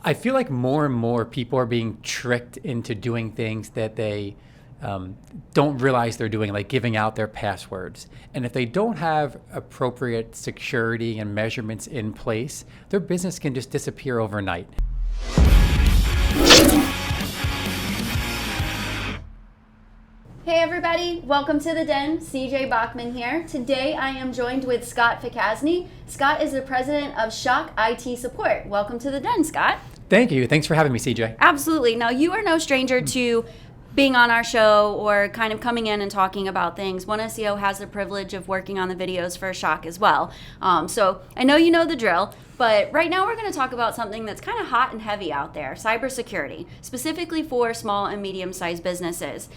I feel like more and more people are being tricked into doing things that they don't realize they're doing, like giving out their passwords. And if they don't have appropriate security and measurements in place, their business can just disappear overnight. Hey everybody, welcome to the Den. CJ Bachman here. Today I am joined with Scott Fcasni. Scott is the president of SHOCK I.T support. Welcome to the Den, Scott. Thank you. Thanks for having me, CJ. Absolutely. Now, you are no stranger to being on our show or kind of coming in and talking about things. One SEO has the privilege of working on the videos for SHOCK as well. So I know you know the drill, but right now we're going to talk about something that's kind of hot and heavy out there, cybersecurity, specifically for small and medium-sized businesses.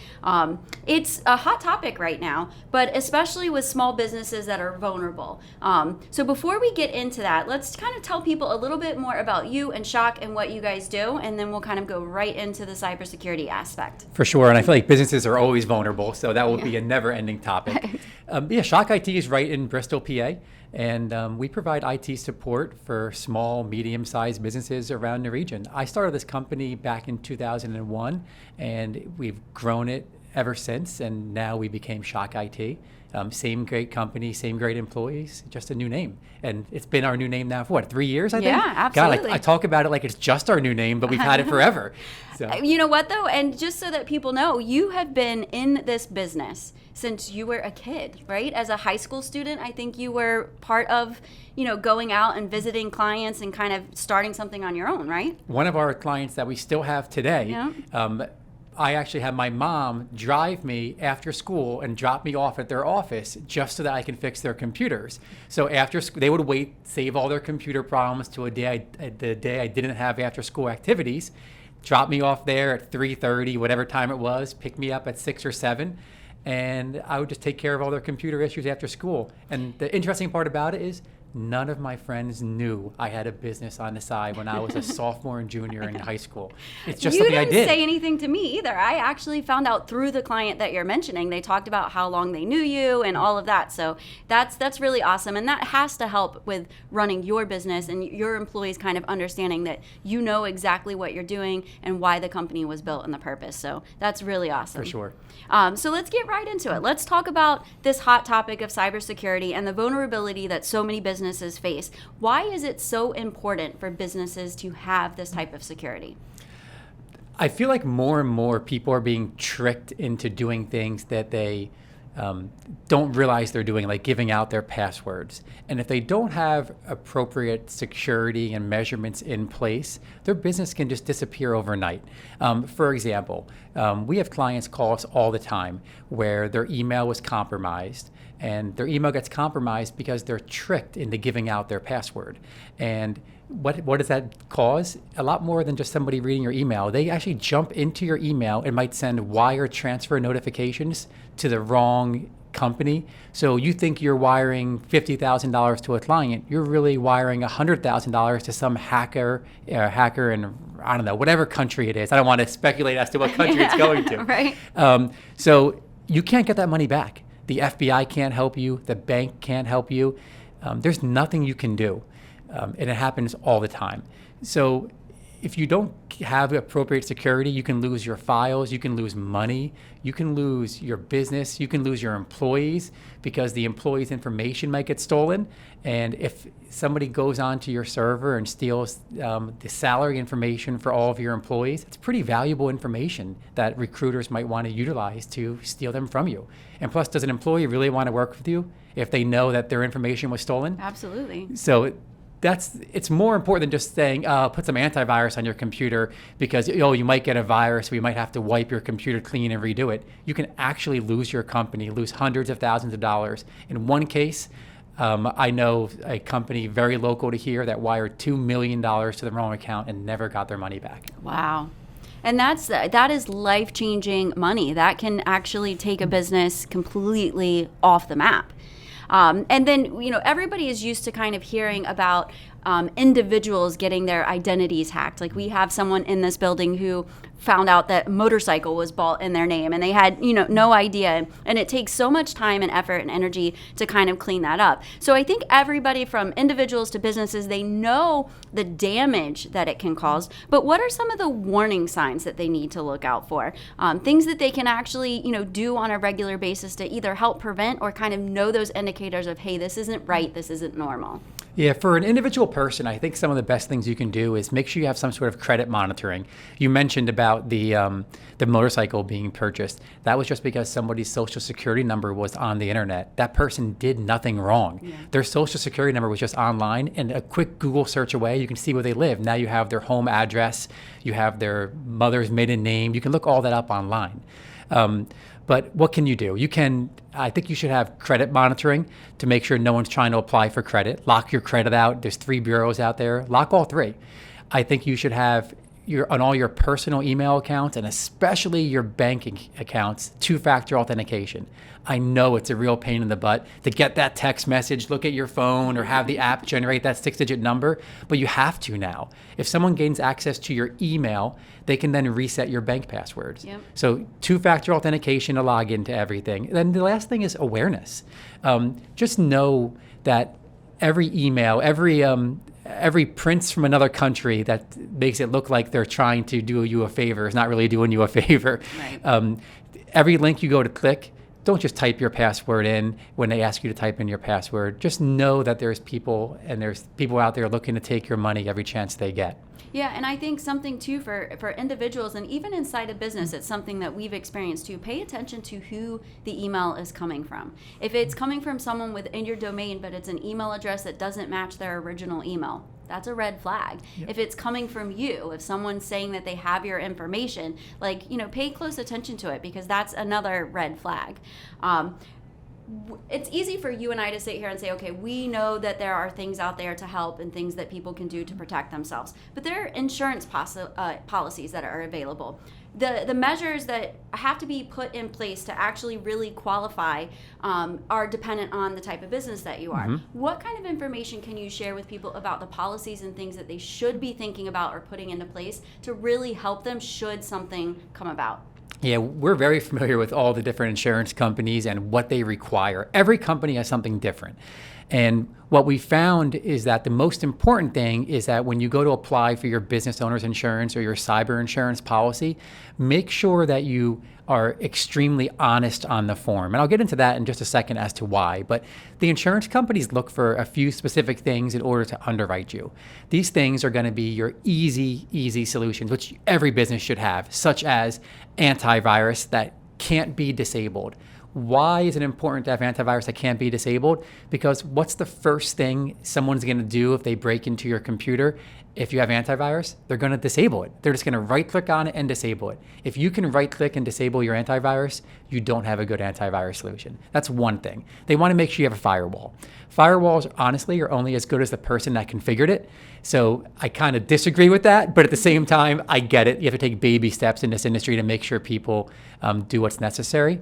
It's a hot topic right now, but especially with small businesses that are vulnerable. So before we get into that, let's kind of tell people a little bit more about you and SHOCK and what you guys do, and then we'll kind of go right into the cybersecurity aspect. For sure, and I feel like businesses are always vulnerable, so that will be a never-ending topic. SHOCK I.T is right in Bristol, PA, and we provide IT support for small, medium-sized businesses around the region. I started this company back in 2001, and we've grown it ever since, and now we became SHOCK I.T. Same great company, same great employees, just a new name. And it's been our new name now for 3 years, I think? Yeah, absolutely. God, I talk about it like it's just our new name, but we've had it forever. So. You know what, though? And just so that people know, you have been in this business since you were a kid, right? As a high school student, I think you were part of, going out and visiting clients and kind of starting something on your own, right? One of our clients that we still have today, I actually had my mom drive me after school and drop me off at their office just so that I can fix their computers. So after school, they would wait, save all their computer problems to the day I didn't have after school activities, drop me off there at 3:30, whatever time it was, pick me up at 6 or 7, and I would just take care of all their computer issues after school. And the interesting part about it is none of my friends knew I had a business on the side when I was a sophomore and junior in high school. It's just something I did. You didn't say anything to me either. I actually found out through the client that you're mentioning. They talked about how long they knew you and all of that. So that's really awesome. And that has to help with running your business and your employees kind of understanding that you know exactly what you're doing and why the company was built and the purpose. So that's really awesome. For sure. So let's get right into it. Let's talk about this hot topic of cybersecurity and the vulnerability that so many businesses face. Why is it so important for businesses to have this type of security? I feel like more and more people are being tricked into doing things that they don't realize they're doing, like giving out their passwords. And if they don't have appropriate security and measurements in place, their business can just disappear overnight. For example, we have clients call us all the time where their email was compromised, and their email gets compromised because they're tricked into giving out their password. And what does that cause? A lot more than just somebody reading your email. They actually jump into your email and might send wire transfer notifications to the wrong company. So you think you're wiring $50,000 to a client, you're really wiring $100,000 to some hacker in, I don't know, whatever country it is. I don't want to speculate as to what country it's going to. Right. So you can't get that money back. The FBI can't help you. The bank can't help you. There's nothing you can do. And it happens all the time. So if you don't have appropriate security, you can lose your files, you can lose money, you can lose your business, you can lose your employees because the employees' information might get stolen. And if somebody goes onto your server and steals the salary information for all of your employees, it's pretty valuable information that recruiters might want to utilize to steal them from you. And plus, does an employee really want to work with you if they know that their information was stolen? Absolutely. So it's more important than just saying, put some antivirus on your computer because you might get a virus, we might have to wipe your computer clean and redo it. You can actually lose your company, lose hundreds of thousands of dollars. In one case, I know a company very local to here that wired $2 million to the wrong account and never got their money back. Wow. And that is life-changing money. That can actually take a business completely off the map. And then, everybody is used to kind of hearing about individuals getting their identities hacked. Like, we have someone in this building who found out that a motorcycle was bought in their name, and they had, no idea. And it takes so much time and effort and energy to kind of clean that up. So I think everybody from individuals to businesses, they know the damage that it can cause, but what are some of the warning signs that they need to look out for? Things that they can actually, do on a regular basis to either help prevent or kind of know those indicators of, hey, this isn't right, this isn't normal. Yeah, for an individual person, I think some of the best things you can do is make sure you have some sort of credit monitoring. You mentioned about the motorcycle being purchased. That was just because somebody's social security number was on the internet. That person did nothing wrong. Yeah. Their social security number was just online, and a quick Google search away, you can see where they live. Now you have their home address, you have their mother's maiden name. You can look all that up online. But what can you do? I think you should have credit monitoring to make sure no one's trying to apply for credit. Lock your credit out. There's 3 bureaus out there. Lock all 3. I think you should have on all your personal email accounts, and especially your banking accounts, 2-factor authentication. I know it's a real pain in the butt to get that text message, look at your phone, or have the app generate that 6-digit number, but you have to now. If someone gains access to your email, they can then reset your bank passwords. Yep. So 2-factor authentication to log into everything. Then the last thing is awareness. Just know that every email, every prince from another country that makes it look like they're trying to do you a favor is not really doing you a favor. Right. Every link you go to click, don't just type your password in when they ask you to type in your password. Just know that there's people out there looking to take your money every chance they get. Yeah, and I think something too for individuals, and even inside a business, it's something that we've experienced too. Pay attention to who the email is coming from. If it's coming from someone within your domain, but it's an email address that doesn't match their original email, that's a red flag. Yep. If it's coming from you, if someone's saying that they have your information, pay close attention to it, because that's another red flag. It's easy for you and I to sit here and say, okay, we know that there are things out there to help and things that people can do to protect themselves, but there are insurance policies that are available. The measures that have to be put in place to actually really qualify are dependent on the type of business that you are. Mm-hmm. What kind of information can you share with people about the policies and things that they should be thinking about or putting into place to really help them should something come about? Yeah, we're very familiar with all the different insurance companies and what they require. Every company has something different. And what we found is that the most important thing is that when you go to apply for your business owner's insurance or your cyber insurance policy, make sure that you are extremely honest on the form. And I'll get into that in just a second as to why. But the insurance companies look for a few specific things in order to underwrite you. These things are going to be your easy solutions, which every business should have, such as antivirus that can't be disabled. Why is it important to have antivirus that can't be disabled? Because what's the first thing someone's going to do if they break into your computer? If you have antivirus, they're going to disable it. They're just going to right-click on it and disable it. If you can right-click and disable your antivirus, you don't have a good antivirus solution. That's one thing. They want to make sure you have a firewall. Firewalls, honestly, are only as good as the person that configured it. So I kind of disagree with that, but at the same time, I get it. You have to take baby steps in this industry to make sure people do what's necessary.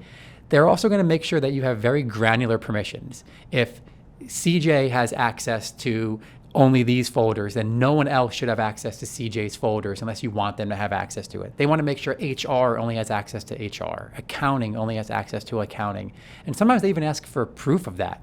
They're also going to make sure that you have very granular permissions. If CJ has access to only these folders, then no one else should have access to CJ's folders unless you want them to have access to it. They want to make sure HR only has access to HR. Accounting only has access to accounting. And sometimes they even ask for proof of that.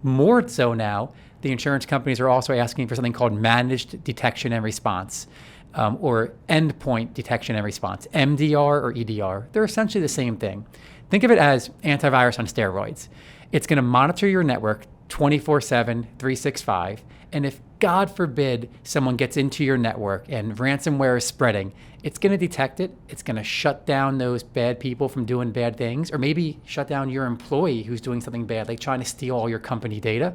More so now, the insurance companies are also asking for something called managed detection and response. Or endpoint detection and response, MDR or EDR. They're essentially the same thing. Think of it as antivirus on steroids. It's going to monitor your network 24/7, 365, and if, God forbid, someone gets into your network and ransomware is spreading, it's going to detect it. It's going to shut down those bad people from doing bad things, or maybe shut down your employee who's doing something bad, like trying to steal all your company data,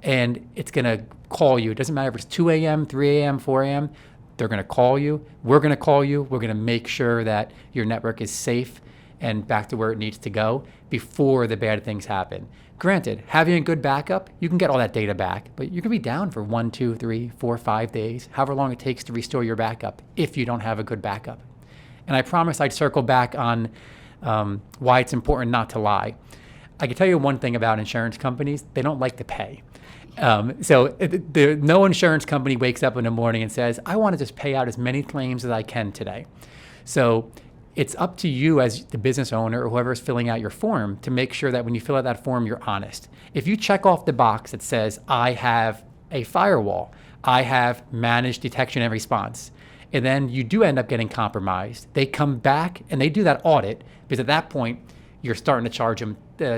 and it's going to call you. It doesn't matter if it's 2 a.m., 3 a.m., 4 a.m., they're going to call you. We're going to call you. We're going to make sure that your network is safe and back to where it needs to go before the bad things happen. Granted, having a good backup, you can get all that data back, but you're going to be down for 1, 2, 3, 4, 5 days, however long it takes to restore your backup if you don't have a good backup. And I promised I'd circle back on why it's important not to lie. I can tell you one thing about insurance companies: they don't like to pay. No insurance company wakes up in the morning and says, I want to just pay out as many claims as I can today. So it's up to you as the business owner or whoever is filling out your form to make sure that when you fill out that form, you're honest. If you check off the box that says, I have a firewall, I have managed detection and response, and then you do end up getting compromised, they come back and they do that audit, because at that point, you're starting to charge them,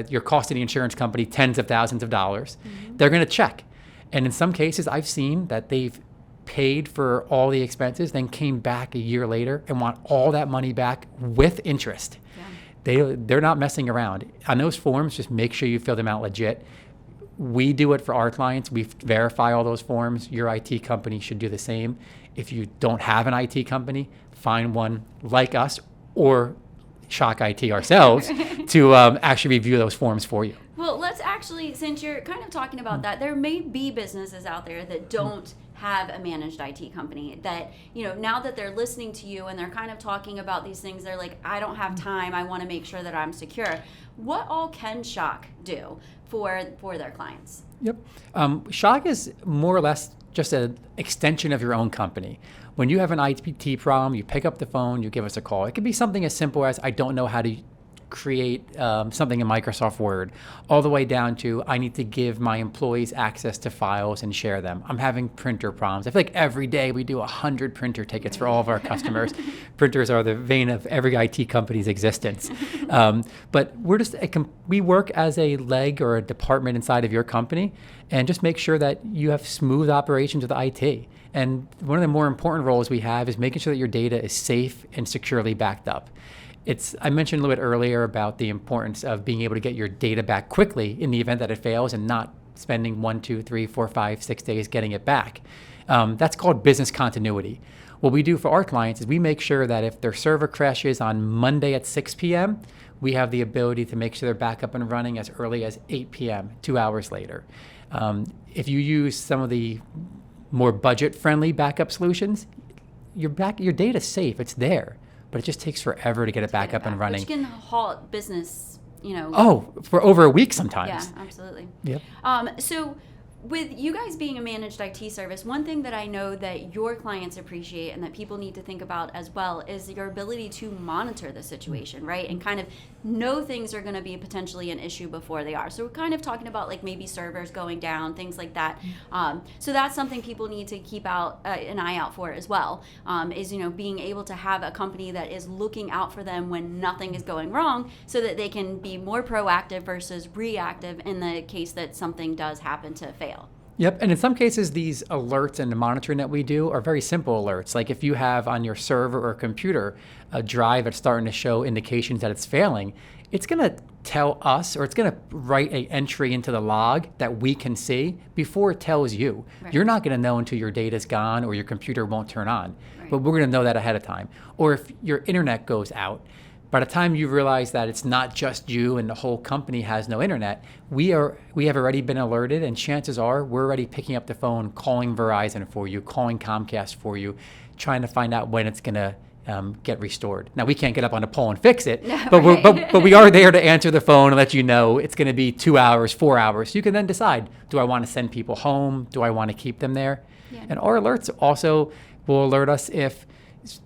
you're costing the insurance company tens of thousands of dollars. Mm-hmm. They're going to check. And in some cases, I've seen that they've paid for all the expenses, then came back a year later and want all that money back with interest. Yeah. They're not messing around. On those forms, just make sure you fill them out legit. We do it for our clients. We verify all those forms. Your IT company should do the same. If you don't have an IT company, find one like us or SHOCK IT ourselves to actually review those forms for you. Well, let's actually, since you're kind of talking about that, there may be businesses out there that don't have a managed IT company that, now that they're listening to you and they're kind of talking about these things, they're like, I don't have time. I want to make sure that I'm secure. What all can SHOCK do for their clients? Yep. SHOCK is more or less just an extension of your own company. When you have an IT problem, you pick up the phone, you give us a call. It could be something as simple as, I don't know how to create something in Microsoft Word, all the way down to, I need to give my employees access to files and share them. I'm having printer problems. I feel like every day we do 100 printer tickets for all of our customers. Printers are the vein of every IT company's existence. But we work as a leg or a department inside of your company, and just make sure that you have smooth operations with IT. And one of the more important roles we have is making sure that your data is safe and securely backed up. I mentioned a little bit earlier about the importance of being able to get your data back quickly in the event that it fails, and not spending 1, 2, 3, 4, 5, 6 days getting it back. That's called business continuity. What we do for our clients is we make sure that if their server crashes on Monday at 6 p.m., we have the ability to make sure they're back up and running as early as 8 p.m., 2 hours later. If you use some of the more budget-friendly backup solutions, your data's safe. It's there, but it just takes forever to get it back up and running. Which can halt business, for over a week sometimes. Yeah, absolutely. Yep. So with you guys being a managed IT service, one thing that I know that your clients appreciate and that people need to think about as well is your ability to monitor the situation, right? And kind of know things are going to be potentially an issue before they are. So we're kind of talking about like maybe servers going down, things like that. So that's something people need to keep an eye out for as well, is being able to have a company that is looking out for them when nothing is going wrong, so that they can be more proactive versus reactive in the case that something does happen to fail. Yep, and in some cases, these alerts and the monitoring that we do are very simple alerts. Like if you have on your server or computer a drive that's starting to show indications that it's failing, it's going to tell us, or it's going to write an entry into the log that we can see before it tells you. Right. You're not going to know until your data's gone or your computer won't turn on, right. But we're going to know that ahead of time. Or if your internet goes out, by the time you realize that it's not just you and the whole company has no internet, we have already been alerted, and chances are we're already picking up the phone, calling Verizon for you, calling Comcast for you, trying to find out when it's going to get restored. Now, we can't get up on a pole and fix it, but, right. but we are there to answer the phone and let you know it's going to be 2 hours, 4 hours. You can then decide, do I want to send people home? Do I want to keep them there? Yeah. And our alerts also will alert us if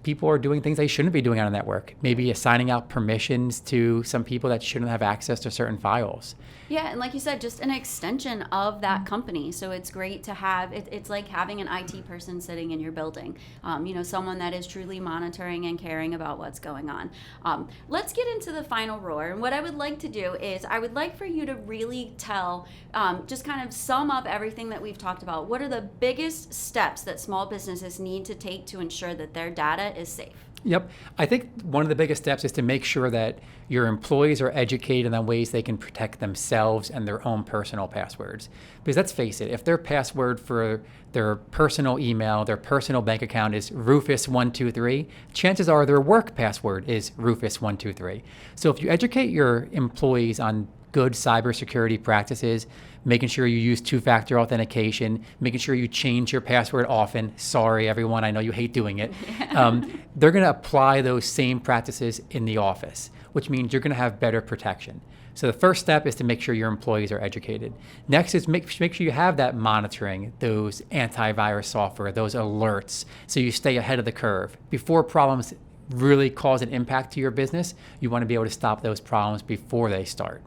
people are doing things they shouldn't be doing on a network. Maybe assigning out permissions to some people that shouldn't have access to certain files. Yeah, and like you said, just an extension of that company. So it's great to have, it's like having an IT person sitting in your building, someone that is truly monitoring and caring about what's going on. Let's get into the final roar. And what I would like to do is I would like for you to really tell, just kind of sum up everything that we've talked about. What are the biggest steps that small businesses need to take to ensure that their data is safe? Yep. I think one of the biggest steps is to make sure that your employees are educated on ways they can protect themselves and their own personal passwords. Because let's face it, if their password for their personal email, their personal bank account is Rufus123, chances are their work password is Rufus123. So if you educate your employees on good cybersecurity practices, making sure you use two-factor authentication, making sure you change your password often. Sorry, everyone, I know you hate doing it. They're going to apply those same practices in the office, which means you're going to have better protection. So the first step is to make sure your employees are educated. Next is make sure you have that monitoring, those antivirus software, those alerts, so you stay ahead of the curve. Before problems really cause an impact to your business, you want to be able to stop those problems before they start.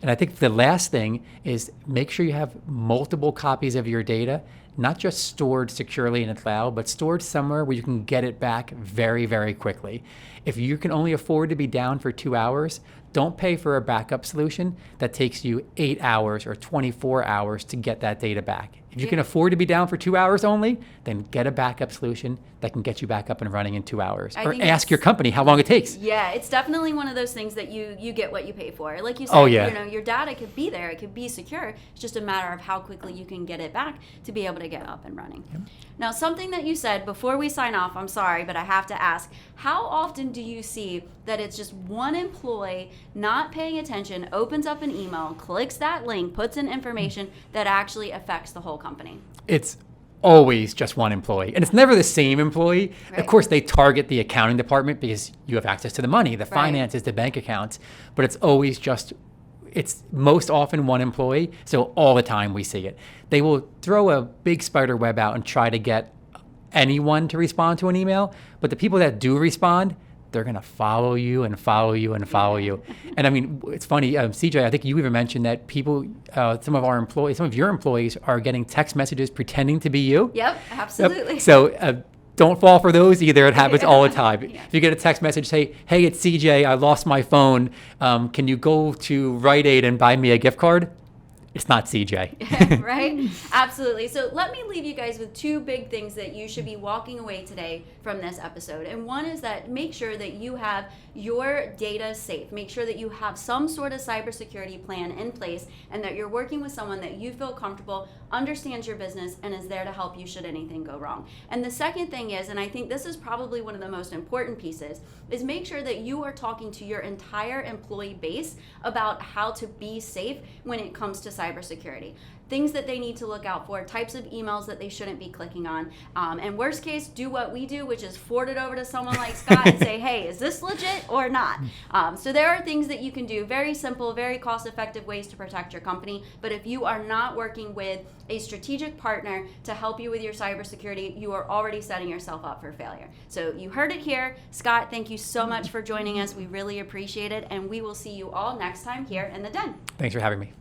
And I think the last thing is make sure you have multiple copies of your data, not just stored securely in the cloud, but stored somewhere where you can get it back very, very quickly. If you can only afford to be down for 2 hours, don't pay for a backup solution that takes you 8 hours or 24 hours to get that data back. If you can afford to be down for 2 hours only, then get a backup solution that can get you back up and running in 2 hours. Or ask your company how long it takes. Yeah, it's definitely one of those things that you get what you pay for. Like you said, your data could be there, it could be secure. It's just a matter of how quickly you can get it back to be able to get up and running. Yep. Now, something that you said before we sign off, I'm sorry, but I have to ask, how often do you see that it's just one employee not paying attention, opens up an email, clicks that link, puts in information that actually affects the whole company? It's always just one employee, and it's never the same employee. Right. Of course, they target the accounting department because you have access to the money, the finances, the bank accounts, but it's always it's most often one employee, so all the time we see it. They will throw a big spider web out and try to get anyone to respond to an email, but the people that do respond, they're going to follow you and follow you and follow you. And I mean, it's funny, CJ, I think you even mentioned that people, some of your employees are getting text messages pretending to be you. Yep, absolutely. So don't fall for those either. It happens all the time. Yeah. If you get a text message, say, hey, it's CJ, I lost my phone. Can you go to Rite Aid and buy me a gift card? It's not CJ. Right? Absolutely. So let me leave you guys with two big things that you should be walking away today from this episode. And one is that make sure that you have your data safe. Make sure that you have some sort of cybersecurity plan in place and that you're working with someone that you feel comfortable, understands your business, and is there to help you should anything go wrong. And the second thing is, and I think this is probably one of the most important pieces, is make sure that you are talking to your entire employee base about how to be safe when it comes to cybersecurity. Things that they need to look out for, types of emails that they shouldn't be clicking on. And worst case, do what we do, which is forward it over to someone like Scott and say, hey, is this legit or not? So there are things that you can do, very simple, very cost-effective ways to protect your company. But if you are not working with a strategic partner to help you with your cybersecurity, you are already setting yourself up for failure. So you heard it here. Scott, thank you so much for joining us. We really appreciate it. And we will see you all next time here in the Den. Thanks for having me.